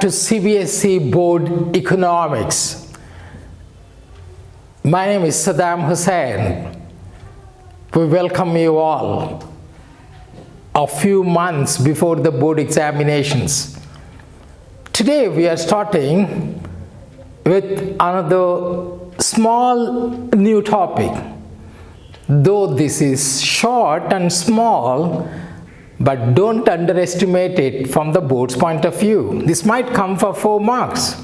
to CBSE Board Economics. My name is Saddam Hussain. We welcome you all a few months before the board examinations. Today we are starting with another small new topic. Though this is short and small, but don't underestimate it from the board's point of view. This might come for 4 marks.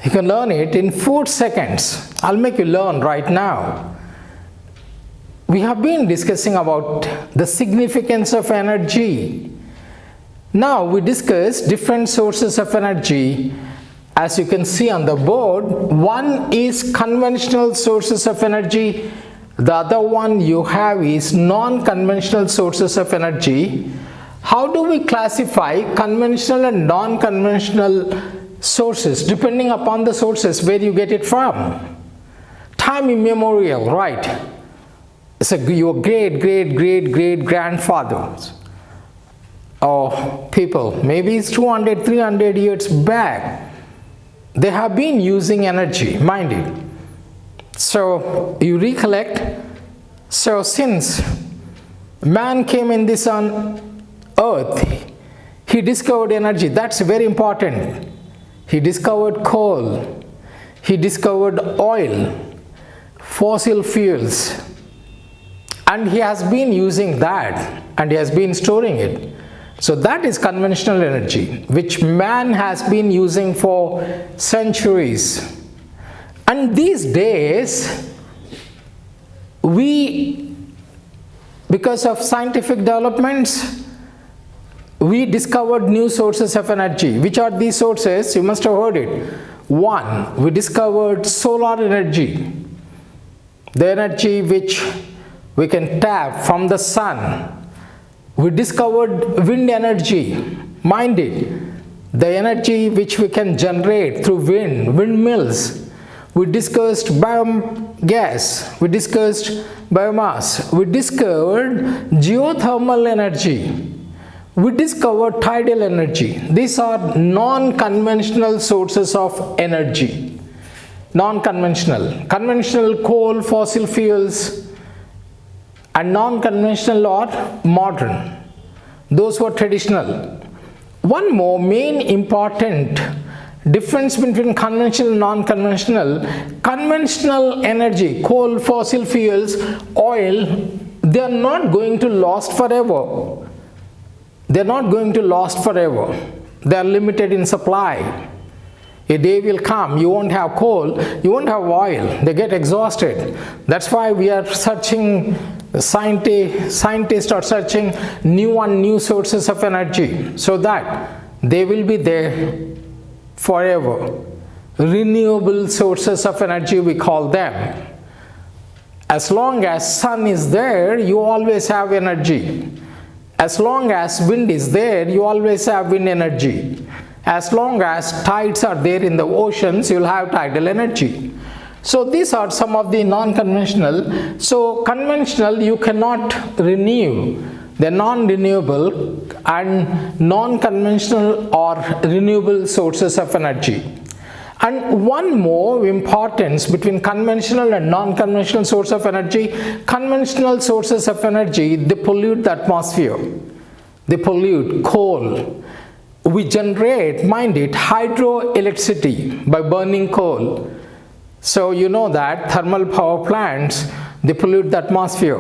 You can learn it in 4 seconds. I'll make you learn right now. We have been discussing about the significance of energy. Now we discuss different sources of energy. As you can see on the board, one is conventional sources of energy. The other one you have is non-conventional sources of energy. How do we classify conventional and non-conventional sources depending upon the sources where you get it from? Time immemorial, right? So your great grandfathers or people, maybe it's 200, 300 years back, they have been using energy, mind it. So you recollect, so since man came in this on earth, he discovered energy. That's very important. He discovered coal, he discovered oil, fossil fuels, and he has been using that and he has been storing it. So that is conventional energy, which man has been using for centuries. And these days, because of scientific developments, we discovered new sources of energy. Which are these sources? You must have heard it. One, we discovered solar energy, the energy which we can tap from the sun. We discovered wind energy, mind it, the energy which we can generate through windmills. We discussed biogas, we discussed biomass, we discovered geothermal energy, we discovered tidal energy. These are non-conventional sources of energy. Non-conventional. Conventional coal, fossil fuels, and non-conventional or modern. Those were traditional. One more main important difference between conventional and non-conventional. Conventional energy, coal, fossil fuels, oil, they are not going to last forever. They are not going to last forever. They are limited in supply. A day will come, you won't have coal, you won't have oil, they get exhausted. That's why we are searching, scientists are searching new sources of energy so that they will be there forever. Renewable sources of energy, we call them. As long as sun is there, you always have energy. As long as wind is there, you always have wind energy. As long as tides are there in the oceans, you'll have tidal energy. So these are some of the non-conventional. So conventional you cannot renew. They're non-renewable, and non-conventional or renewable sources of energy. And one more importance between conventional and non-conventional source of energy. Conventional sources of energy, they pollute the atmosphere. They pollute coal. We generate, mind it, hydroelectricity by burning coal. So you know that thermal power plants, they pollute the atmosphere.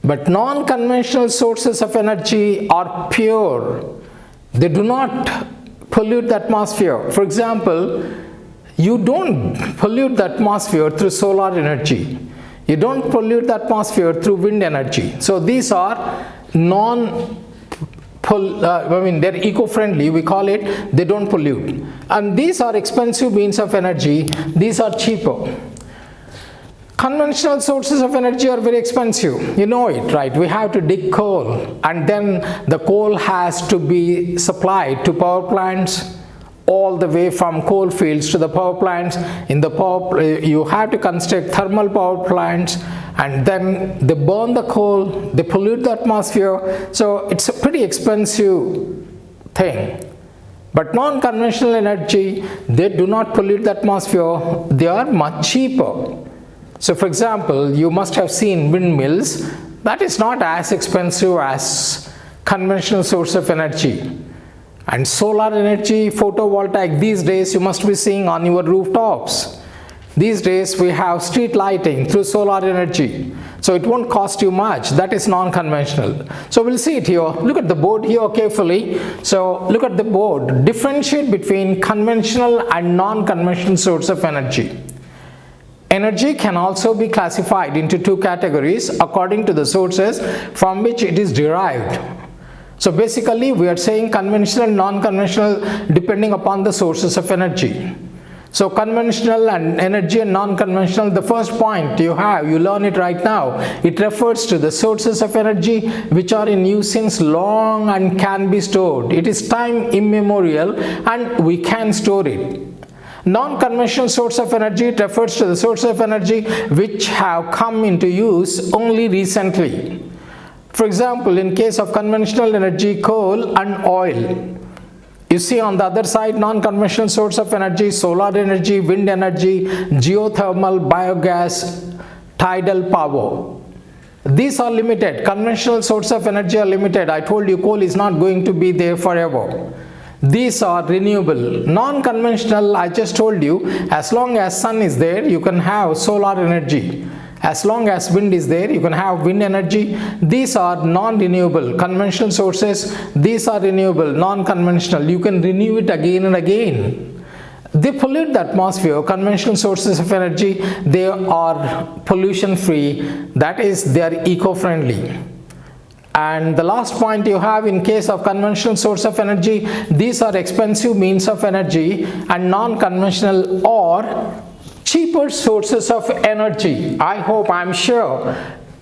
But non-conventional sources of energy are pure. They do not pollute the atmosphere. For example, you don't pollute the atmosphere through solar energy. You don't pollute the atmosphere through wind energy. So these are they're eco-friendly, we call it, they don't pollute. And these are expensive means of energy, these are cheaper. Conventional sources of energy are very expensive, you know it, right? We have to dig coal, and then the coal has to be supplied to power plants, all the way from coal fields to the power plants. In the you have to construct thermal power plants, and then they burn the coal, they pollute the atmosphere. So it's a pretty expensive thing. But non-conventional energy, they do not pollute the atmosphere, they are much cheaper. So for example, you must have seen windmills, that is not as expensive as conventional source of energy. And solar energy, photovoltaic, these days you must be seeing on your rooftops. These days we have street lighting through solar energy. So it won't cost you much. That is non-conventional. So we'll see it here. Look at the board here carefully. So look at the board. Differentiate between conventional and non-conventional source of energy. Energy can also be classified into two categories according to the sources from which it is derived. So basically we are saying conventional and non-conventional depending upon the sources of energy. So conventional and energy and non-conventional, the first point you learn it right now. It refers to the sources of energy which are in use since long and can be stored. It is time immemorial and we can store it. Non-conventional source of energy, it refers to the source of energy which have come into use only recently. For example, in case of conventional energy, coal and oil. You see on the other side, non-conventional source of energy, solar energy, wind energy, geothermal, biogas, tidal power. These are limited. Conventional source of energy are limited. I told you coal is not going to be there forever. These are renewable. Non-conventional, I just told you, as long as sun is there, you can have solar energy. As long as wind is there, you can have wind energy. These are non-renewable. Conventional sources, these are renewable. Non-conventional, you can renew it again and again. They pollute the atmosphere. Conventional sources of energy, they are pollution free. That is, they are eco-friendly. And the last point you have, in case of conventional source of energy, these are expensive means of energy, and non-conventional or cheaper sources of energy. I hope, I'm sure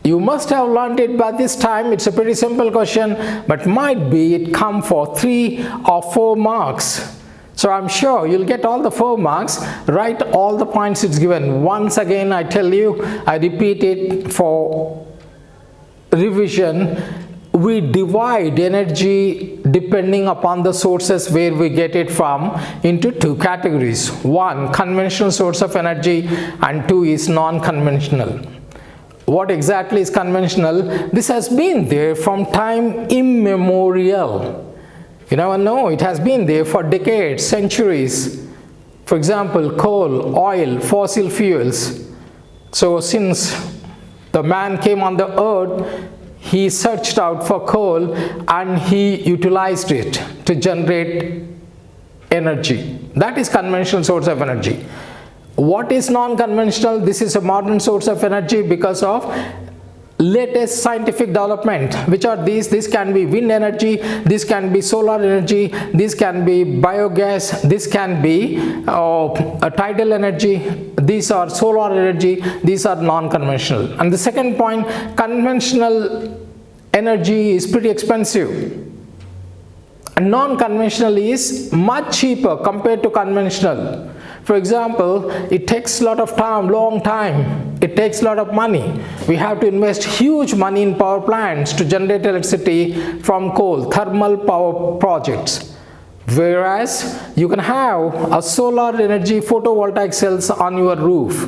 you must have learned it by this time. It's a pretty simple question, but might be it come for 3 or 4 marks. So I'm sure you'll get all the 4 marks. Write all the points it's given. Once again, I tell you, I repeat it for revision. We divide energy depending upon the sources where we get it from into 2 categories. 1, conventional source of energy, and 2 is non-conventional. What exactly is conventional? This has been there from time immemorial. You never know, it has been there for decades, centuries. For example, coal, oil, fossil fuels. So since the man came on the earth, he searched out for coal and he utilized it to generate energy. That is conventional source of energy. What is non-conventional? This is a modern source of energy because of latest scientific development. Which are these? This can be wind energy, this can be solar energy, this can be biogas, this can be tidal energy, these are solar energy, these are non-conventional. And the second point, conventional energy is pretty expensive and non-conventional is much cheaper compared to conventional. For example, it takes a lot of time, long time. It takes a lot of money. We have to invest huge money in power plants to generate electricity from coal, thermal power projects. Whereas you can have a solar energy photovoltaic cells on your roof.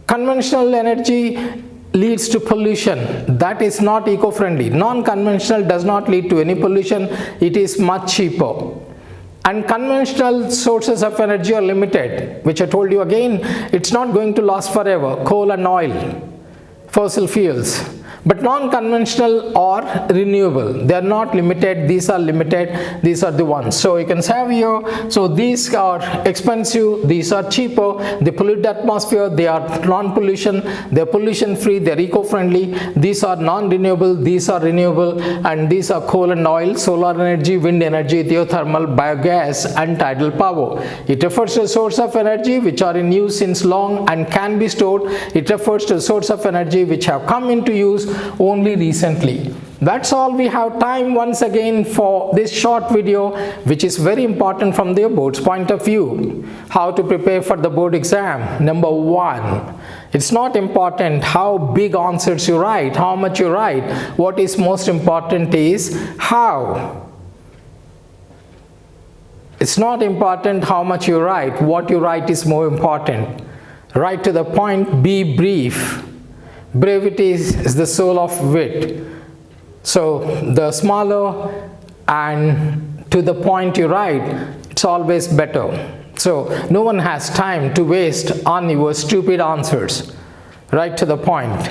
Conventional energy leads to pollution. That is not eco-friendly. Non-conventional does not lead to any pollution. It is much cheaper. And conventional sources of energy are limited, which I told you again, it's not going to last forever. Coal and oil, fossil fuels. But non-conventional or renewable, they are not limited. These are limited. These are the ones. So you can have here. So these are expensive. These are cheaper. They pollute the atmosphere. They are non-pollution. They are pollution-free. They are eco-friendly. These are non-renewable. These are renewable. And these are coal and oil, solar energy, wind energy, geothermal, biogas, and tidal power. It refers to a source of energy which are in use since long and can be stored. It refers to a source of energy which have come into use only recently. That's all we have time once again for this short video, which is very important from the board's point of view. How to prepare for the board exam. Number 1, it's not important how big answers you write, how much you write. What is most important is how. It's not important how much you write. What you write is more important. Write to the point, be brief. Brevity is the soul of wit. So the smaller and to the point you write, it's always better. So no one has time to waste on your stupid answers. Write to the point.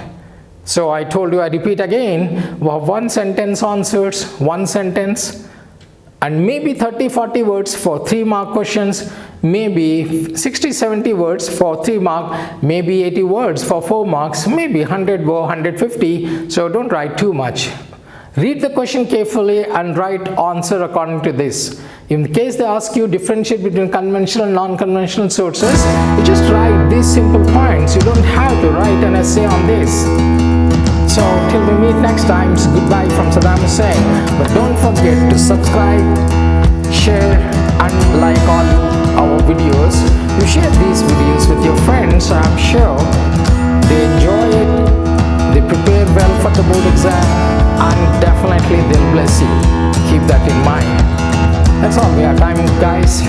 So I told you, I repeat again, one sentence answers, one sentence, and maybe 30-40 words for 3 mark questions, maybe 60-70 words for 3 mark, maybe 80 words for 4 marks, maybe 100 or 150. So don't write too much. Read the question carefully and write answer according to this. In case they ask you differentiate between conventional and non-conventional sources, you just write these simple points. You don't have to write an essay on this. So till we meet next time, it's goodbye from Saddam Hussein. But don't forget to subscribe, share and like all our videos. You share these videos with your friends, so I'm sure they enjoy it, they prepare well for the board exam, and definitely they'll bless you. Keep that in mind. That's all we have time, guys.